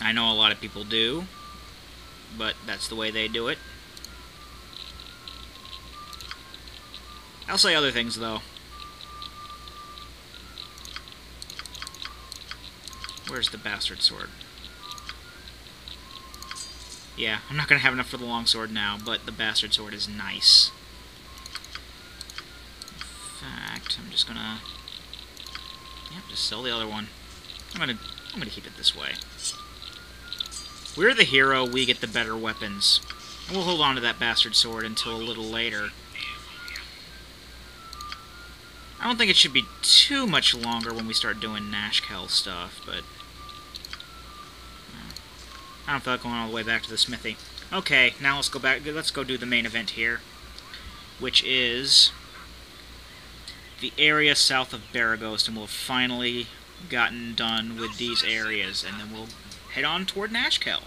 I know a lot of people do, but that's the way they do it. I'll say other things, though. Where's the bastard sword? Yeah, I'm not going to have enough for the longsword now, but the bastard sword is nice. In fact, I'm just going to... yeah, just sell the other one. I'm gonna keep it this way. We're the hero, we get the better weapons. And we'll hold on to that bastard sword until a little later. I don't think it should be too much longer when we start doing Nashkel stuff, but... I don't feel like going all the way back to the smithy. Okay, now let's go back. Let's go do the main event here, which is the area south of Beregost, and we'll have finally gotten done with these areas, and then we'll head on toward Nashkel.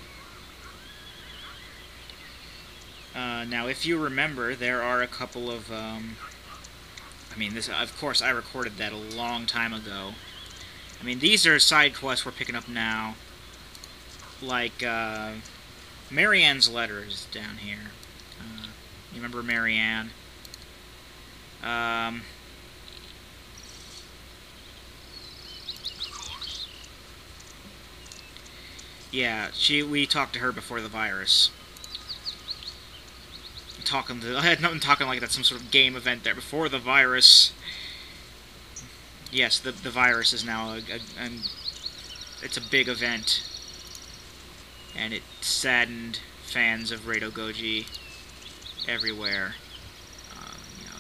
Now, if you remember, there are a couple of, I mean, this, of course, I recorded that a long time ago. I mean, these are side quests we're picking up now. Like, Mirianne's letter is down here. You remember Mirianne? Yeah, we talked to her before the virus. I had nothing talking like that's some sort of game event there. Before the virus... Yes, the virus is now it's a big event. And it saddened fans of Rado Goji everywhere. You know,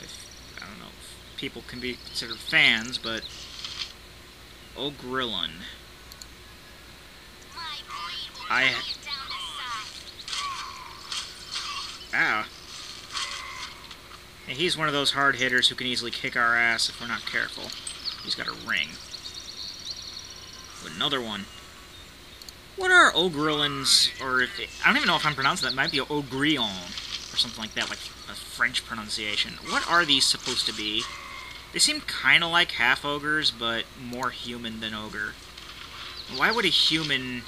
I don't know if people can be considered fans, but Ogrillon. Ow. Yeah, he's one of those hard hitters who can easily kick our ass if we're not careful. He's got a ring. Another one. What are Ogrillons, or if I don't even know if I'm pronouncing that. It might be Ogrillons, or something like that, like a French pronunciation. What are these supposed to be? They seem kind of like half-ogres, but more human than ogre. Why would a human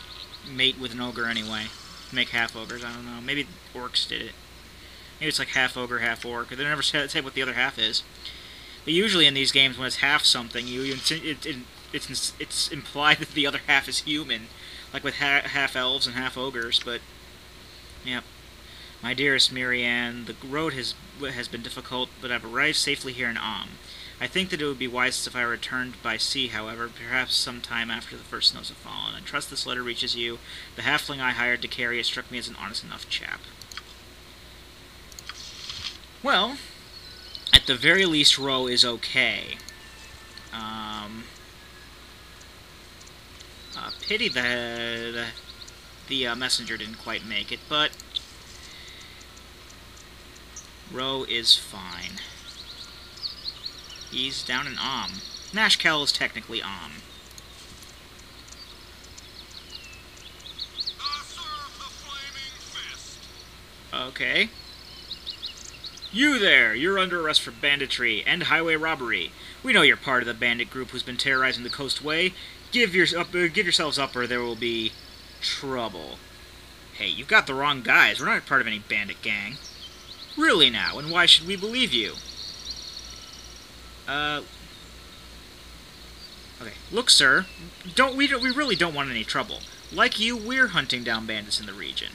mate with an ogre anyway? Make half-ogres, I don't know. Maybe orcs did it. Maybe it's like half-ogre, half-orc. They never say what the other half is. But usually in these games, when it's half something, it's implied that the other half is human. Like with half-elves and half-ogres, but... Yep. My dearest Mirianne, the road has been difficult, but I've arrived safely here in I think that it would be wisest if I returned by sea, however, perhaps sometime after the first snows have fallen. I trust this letter reaches you. The halfling I hired to carry it struck me as an honest enough chap. Well, at the very least, Ro is okay. Pity the messenger didn't quite make it, but Ro is fine. He's down in Nashkel is technically Okay. You there! You're under arrest for banditry and highway robbery. We know you're part of the bandit group who's been terrorizing the coastway. Give yourselves up or there will be trouble. Hey, you've got the wrong guys. We're not part of any bandit gang. Really now, and why should we believe you? Okay. Look, sir, we really don't want any trouble. Like you, we're hunting down bandits in the region.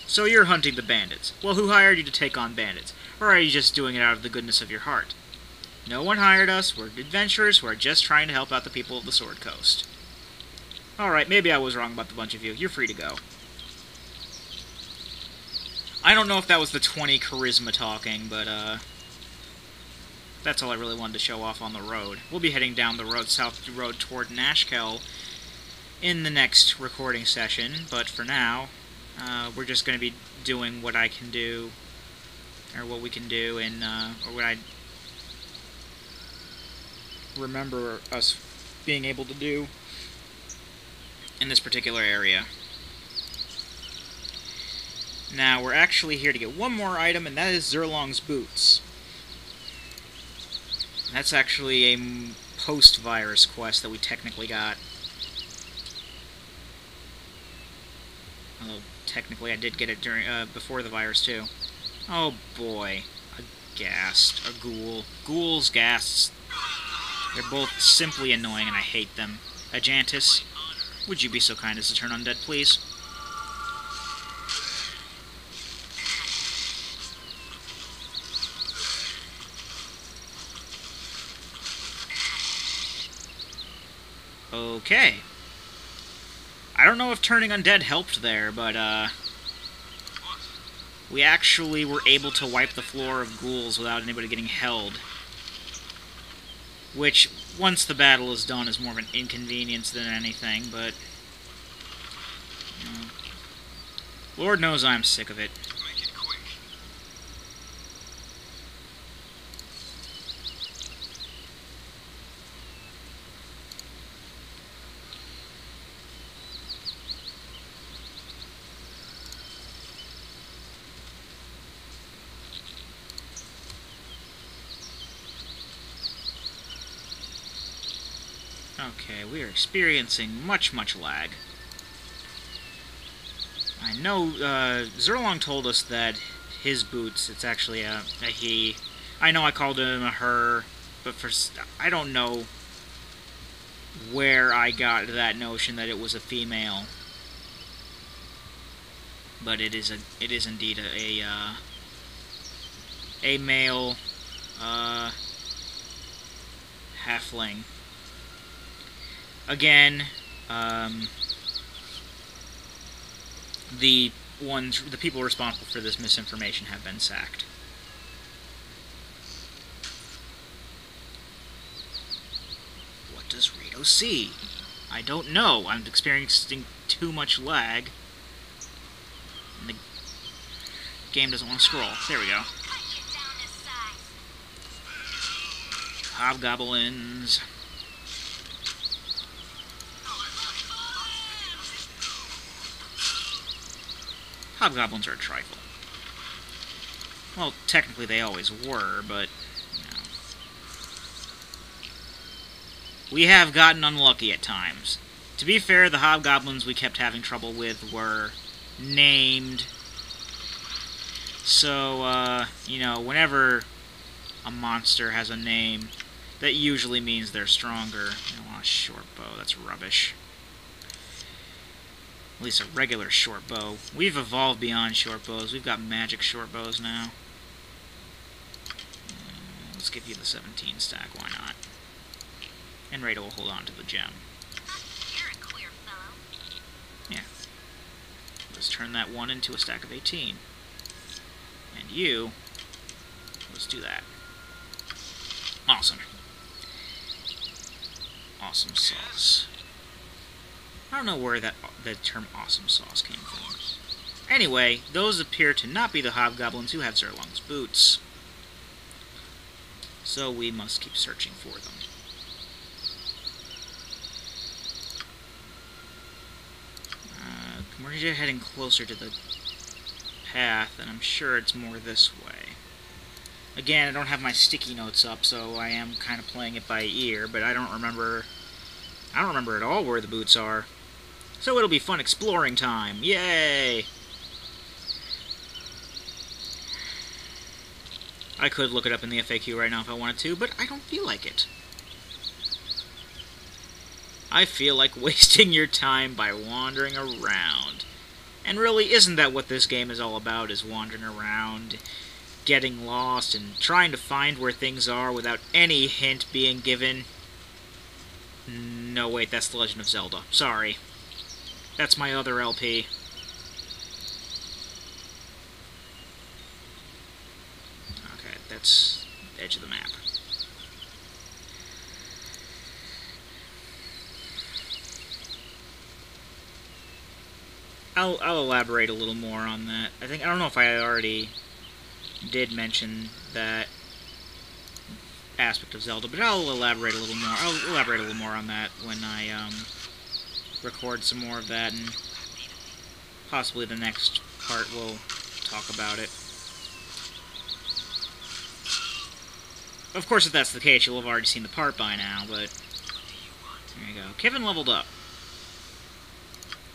So you're hunting the bandits. Well, who hired you to take on bandits? Or are you just doing it out of the goodness of your heart? No one hired us. We're adventurers who are just trying to help out the people of the Sword Coast. Alright, maybe I was wrong about the bunch of you. You're free to go. I don't know if that was the 20 charisma talking, but, that's all I really wanted to show off on the road. We'll be heading down the road, south road toward Nashkel in the next recording session, but for now, we're just going to be doing what I can do, or what we can do, and, or what I remember us being able to do in this particular area. Now, we're actually here to get one more item, and that is Zhurlong's boots. That's actually a post-virus quest that we technically got. Although, technically, I did get it during before the virus, too. Oh, boy. A ghast. A ghoul. Ghouls, ghasts. They're both simply annoying, and I hate them. Ajantis, would you be so kind as to turn undead, please? Okay. I don't know if turning undead helped there, but, we actually were able to wipe the floor of ghouls without anybody getting held. Which, once the battle is done, is more of an inconvenience than anything, but... Lord knows I'm sick of it. Okay, we are experiencing much lag. I know, Zhurlong told us that his boots, it's actually a he. I know I called him a her, but I don't know where I got that notion that it was a female. But it is indeed a male, halfling. Again, the people responsible for this misinformation have been sacked. What does Rito see? I don't know. I'm experiencing too much lag. And the game doesn't want to scroll. There we go. Hobgoblins. Hobgoblins are a trifle. Well, technically they always were, but, you know. We have gotten unlucky at times. To be fair, the hobgoblins we kept having trouble with were named. So, you know, whenever a monster has a name, that usually means they're stronger. I don't want a short bow, that's rubbish. At least a regular short bow. We've evolved beyond short bows. We've got magic short bows now. Let's give you the 17 stack, why not? And Rado will hold on to the gem. You're a queer fellow. Yeah. Let's turn that 1 into a stack of 18. And you... let's do that. Awesome. Awesome sauce. I don't know where the term awesome sauce came from. Anyway, those appear to not be the hobgoblins who have Zhurlong's boots. So we must keep searching for them. We're heading closer to the path, and I'm sure it's more this way. Again, I don't have my sticky notes up, so I am kind of playing it by ear, but I don't remember at all where the boots are. So it'll be fun exploring time. Yay! I could look it up in the FAQ right now if I wanted to, but I don't feel like it. I feel like wasting your time by wandering around. And really, isn't that what this game is all about, is wandering around, getting lost, and trying to find where things are without any hint being given? No, wait, that's The Legend of Zelda. Sorry. That's my other LP. Okay, that's the edge of the map. I'll elaborate a little more on that. I don't know if I already did mention that aspect of Zelda, but I'll elaborate a little more. I'll elaborate a little more on that when I record some more of that, and possibly the next part we'll talk about it. Of course, if that's the case, you'll have already seen the part by now, but there you go. Kevin leveled up.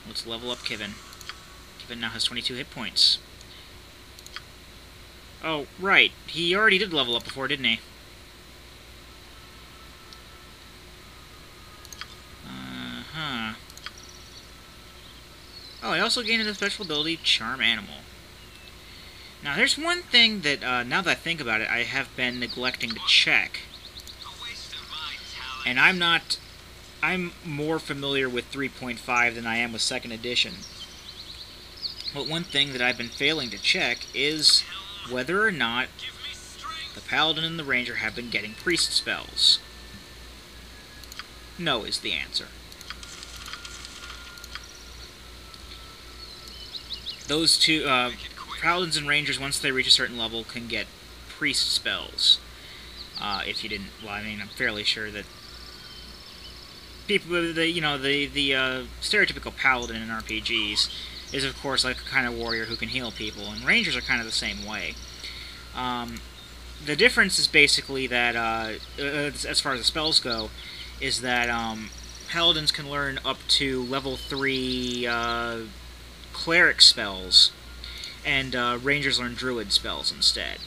Let's level up Kevin. but now has 22 hit points. Oh, right. He already did level up before, didn't he? Uh-huh. Oh, I also gained a special ability, Charm Animal. Now, there's one thing that, now that I think about it, I have been neglecting to check. And I'm more familiar with 3.5 than I am with 2nd edition. But one thing that I've been failing to check is whether or not the Paladin and the Ranger have been getting priest spells. No is the answer. Those two, Paladins and Rangers, once they reach a certain level, can get priest spells. If you didn't, well, I mean, I'm fairly sure that people, the stereotypical Paladin in RPGs is, of course, like a kind of warrior who can heal people, and Rangers are kind of the same way. The difference is basically that, as far as the spells go, is that Paladins can learn up to level 3 cleric spells, and Rangers learn druid spells instead.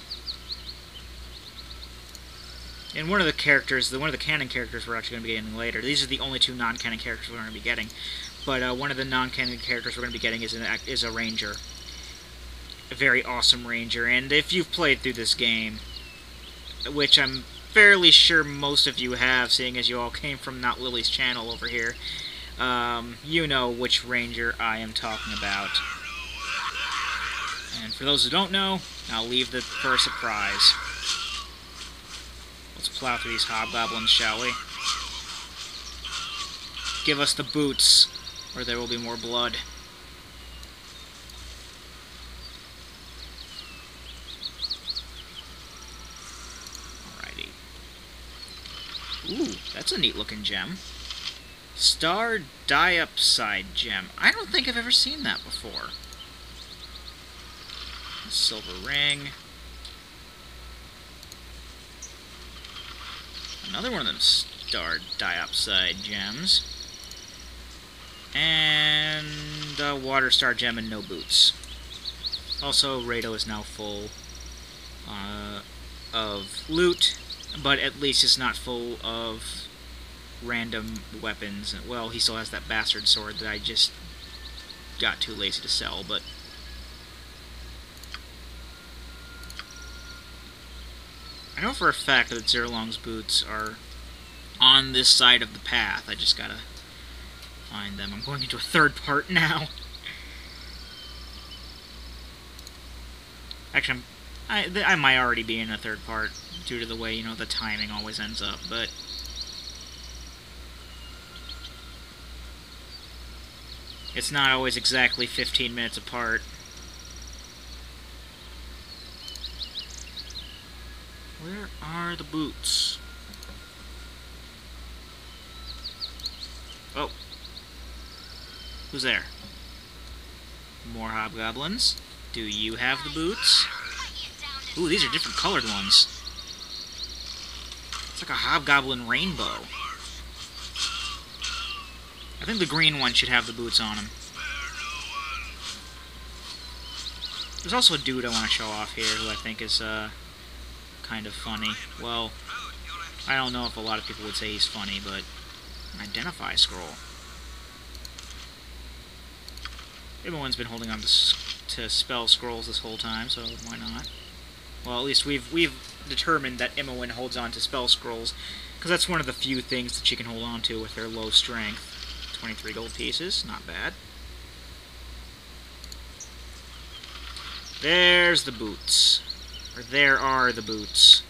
And one of the canon characters we're actually going to be getting later. These are the only 2 non-canon characters we're going to be getting. But one of the non-canon characters we're going to be getting is a ranger. A very awesome ranger. And if you've played through this game, which I'm fairly sure most of you have, seeing as you all came from Not Lily's channel over here, you know which ranger I am talking about. And for those who don't know, I'll leave that for a surprise. Let's plow through these hobgoblins, shall we? Give us the boots, or there will be more blood. Alrighty. Ooh, that's a neat-looking gem. Star Diopside Gem. I don't think I've ever seen that before. Silver ring. Another one of them Star Diopside gems. And a Water Star gem and no boots. Also, Rado is now full of loot, but at least it's not full of random weapons. Well, he still has that bastard sword that I just got too lazy to sell, but I know for a fact that Zhurlong's boots are on this side of the path. I just gotta find them. I'm going into a third part now. Actually, I might already be in a third part due to the way, the timing always ends up, but it's not always exactly 15 minutes apart. Where are the boots? Oh. Who's there? More hobgoblins. Do you have the boots? Ooh, these are different colored ones. It's like a hobgoblin rainbow. I think the green one should have the boots on him. There's also a dude I want to show off here who I think is, kind of funny. Well, I don't know if a lot of people would say he's funny, but an identify scroll. Everyone's been holding on to spell scrolls this whole time, so why not? Well, at least we've determined that Imoen holds on to spell scrolls, because that's one of the few things that she can hold on to with her low strength. 23 gold pieces, not bad. There's the boots. Or there are the boots.